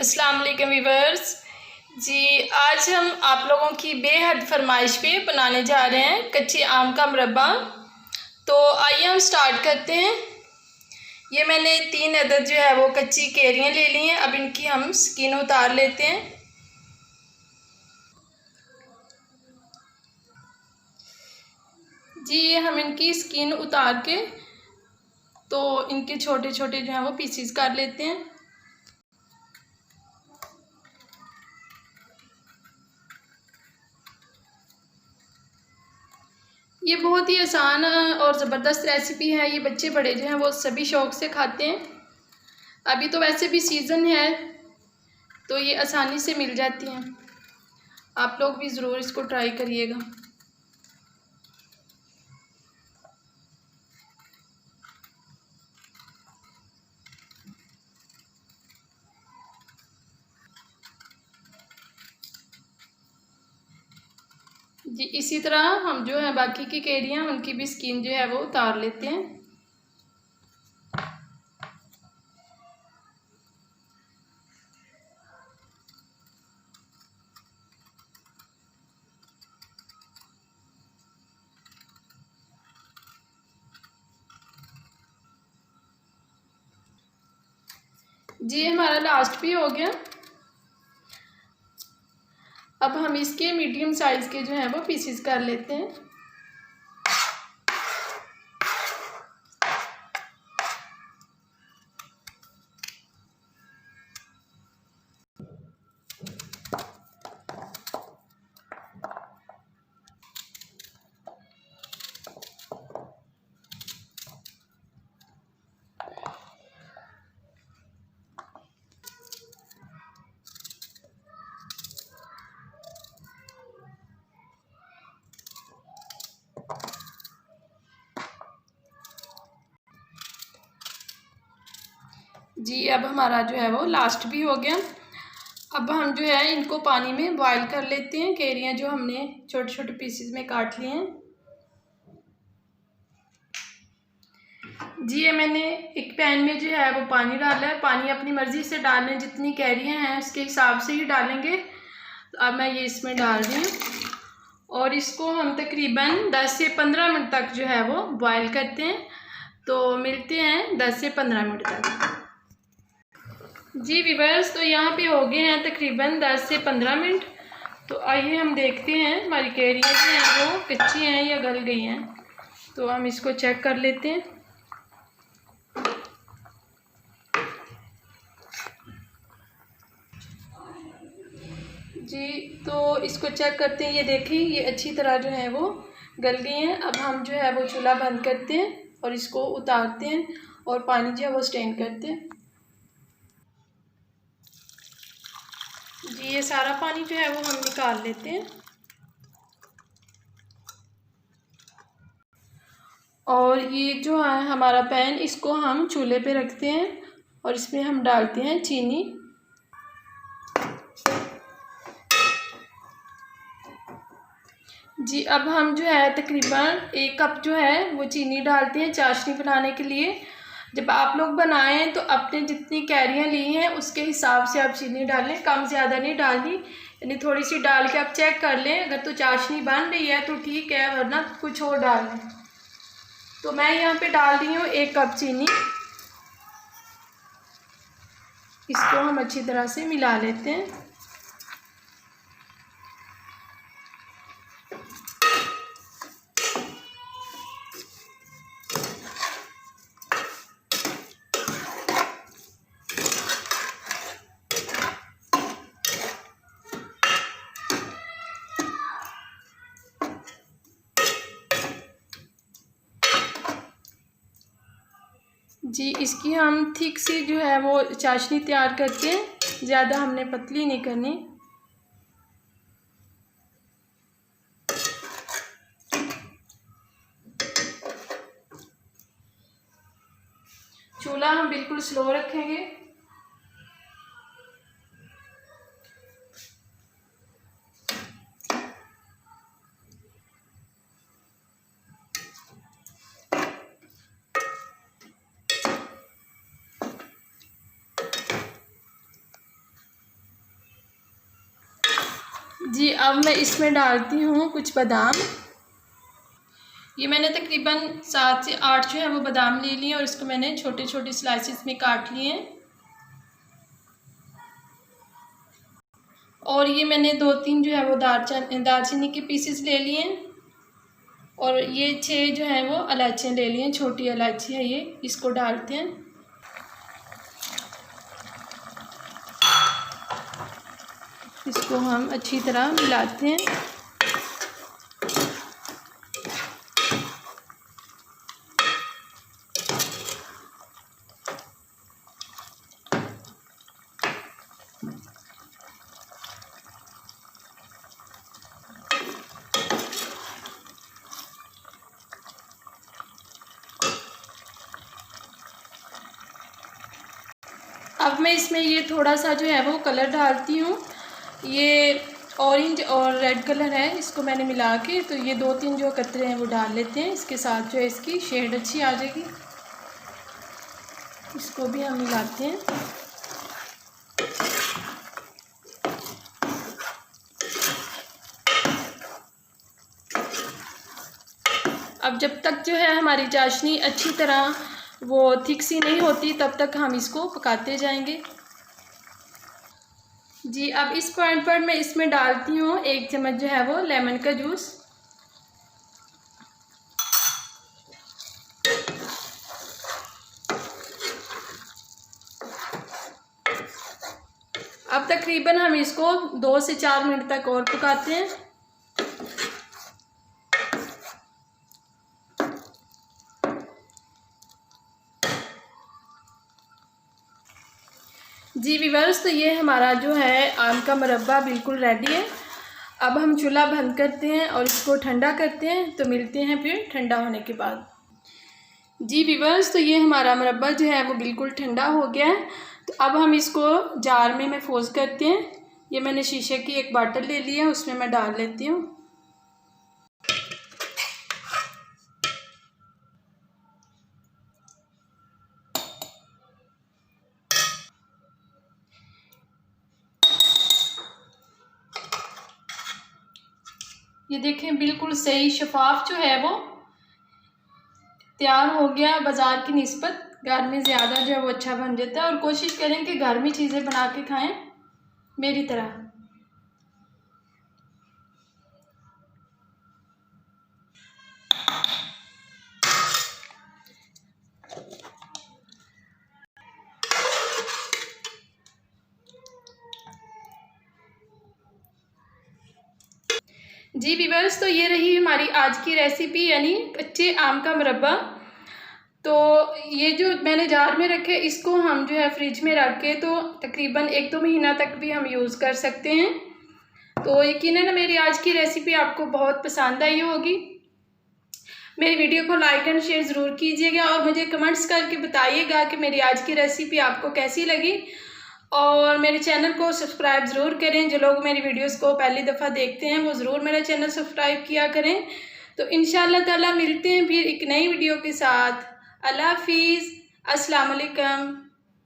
अस्सलाम वालेकुम व्यूअर्स जी। आज हम आप लोगों की बेहद फरमाइश पे बनाने जा रहे हैं कच्चे आम का मुरब्बा। तो आइए हम स्टार्ट करते हैं। ये मैंने 3 अदद जो है वो कच्ची कैरियाँ ले ली हैं। अब इनकी हम स्किन उतार लेते हैं। जी ये हम इनकी स्किन उतार के तो इनके छोटे छोटे जो हैं वो पीसीस कर लेते हैं। ये बहुत ही आसान और ज़बरदस्त रेसिपी है। ये बच्चे बड़े जो हैं वो सभी शौक़ से खाते हैं। अभी तो वैसे भी सीज़न है तो ये आसानी से मिल जाती हैं। आप लोग भी ज़रूर इसको ट्राई करिएगा। जी इसी तरह हम जो है बाकी की कैरियाँ उनकी भी स्किन जो है वो उतार लेते हैं। जी हमारा लास्ट भी हो गया। अब हम इसके मीडियम साइज़ के जो हैं वो पीसीस कर लेते हैं। जी अब हमारा जो है वो लास्ट भी हो गया। अब हम जो है इनको पानी में बॉईल कर लेते हैं। कैरियाँ जो हमने छोटे छोटे पीसेस में काट लिए हैं। जी ये मैंने एक पैन में जो है वो पानी डाला है। पानी अपनी मर्ज़ी से डालें, जितनी कैरियाँ हैं उसके हिसाब से ही डालेंगे। तो अब मैं ये इसमें डाल रही हूँ और इसको हम तकरीबन 10 से 15 मिनट तक जो है वो बॉईल करते हैं। तो मिलते हैं 10 से 15 मिनट तक। जी व्यूअर्स तो यहाँ पे हो गए हैं तकरीबन 10 से 15 मिनट। तो आइए हम देखते हैं हमारी कैरियाँ जो हैं वो कच्ची हैं या गल गई हैं। तो हम इसको चेक कर लेते हैं। जी तो इसको चेक करते हैं। ये देखिए ये अच्छी तरह जो है वो गल गई हैं। अब हम जो है वो चूल्हा बंद करते हैं और इसको उतारते हैं और पानी जो है वो स्ट्रेन करते हैं। जी ये सारा पानी जो है वो हम निकाल लेते हैं और ये जो है हमारा पैन, इसको हम चूल्हे पे रखते हैं और इसमें हम डालते हैं चीनी। जी अब हम जो है तकरीबन 1 कप जो है वो चीनी डालते हैं चाशनी बनाने के लिए। जब आप लोग बनाएं तो अपने जितनी कैरियाँ ली हैं उसके हिसाब से आप चीनी डालें, कम ज़्यादा नहीं डालनी। यानी थोड़ी सी डाल के आप चेक कर लें, अगर तो चाशनी बन रही है तो ठीक है, वरना कुछ और डाल लें। तो मैं यहाँ पे डाल रही हूँ 1 कप चीनी। इसको हम अच्छी तरह से मिला लेते हैं। जी इसकी हम थिक सी जो है वो चाशनी तैयार करके, ज़्यादा हमने पतली नहीं करनी। चूल्हा हम बिल्कुल स्लो रखेंगे। जी अब मैं इसमें डालती हूँ कुछ बादाम। ये मैंने तकरीबन 7 से 8 जो है वो बादाम ले लिए और इसको मैंने छोटे छोटे स्लाइसिस में काट लिए हैं। और ये मैंने 2-3 जो है वो दालचीनी के पीसेस ले लिए हैं। और ये 6 जो है वो इलायचियाँ ले लिए हैं, छोटी इलायची है ये, इसको डालते हैं। इसको हम अच्छी तरह मिलाते हैं। अब मैं इसमें ये थोड़ा सा जो है वो कलर डालती हूँ। ये ऑरेंज और रेड कलर है, इसको मैंने मिला के तो ये 2-3 जो कतरे हैं वो डाल लेते हैं। इसके साथ जो है इसकी शेड अच्छी आ जाएगी। इसको भी हम मिलाते हैं। अब जब तक जो है हमारी चाशनी अच्छी तरह वो थिक सी नहीं होती तब तक हम इसको पकाते जाएंगे। जी अब इस पॉइंट पर मैं इसमें डालती हूँ 1 चम्मच जो है वो लेमन का जूस। अब तकरीबन हम इसको 2 से 4 मिनट तक और पकाते हैं। जी व्यूअर्स, तो ये हमारा जो है आम का मुरब्बा बिल्कुल रेडी है। अब हम चूल्हा बंद करते हैं और इसको ठंडा करते हैं, तो मिलते हैं फिर ठंडा होने के बाद। जी व्यूअर्स, तो ये हमारा मुरब्बा जो है वो बिल्कुल ठंडा हो गया है। तो अब हम इसको जार में महफूज करते हैं। ये मैंने शीशे की एक बाटल ले ली है, उसमें मैं डाल लेती हूँ। ये देखें बिल्कुल सही शफाफ जो है वो तैयार हो गया। बाज़ार की निस्बत घर में ज़्यादा जो है वो अच्छा बन जाता है। और कोशिश करें कि घर में चीज़ें बना के खाएं मेरी तरह। जी व्यूअर्स, तो ये रही हमारी आज की रेसिपी, यानी कच्चे आम का मुरब्बा। तो ये जो मैंने जार में रखे, इसको हम जो है फ्रिज में रख के तो तकरीबन 1-2 महीना तक भी हम यूज़ कर सकते हैं। तो यकीनन मेरी आज की रेसिपी आपको बहुत पसंद आई होगी। मेरी वीडियो को लाइक एंड शेयर ज़रूर कीजिएगा और मुझे कमेंट्स करके बताइएगा कि मेरी आज की रेसिपी आपको कैसी लगी। और मेरे चैनल को सब्सक्राइब ज़रूर करें। जो लोग मेरी वीडियोस को पहली दफ़ा देखते हैं वो ज़रूर मेरा चैनल सब्सक्राइब किया करें। तो इंशाअल्लाह ताला मिलते हैं फिर एक नई वीडियो के साथ। अल्लाह हाफिज़, अस्सलाम वालेकुम।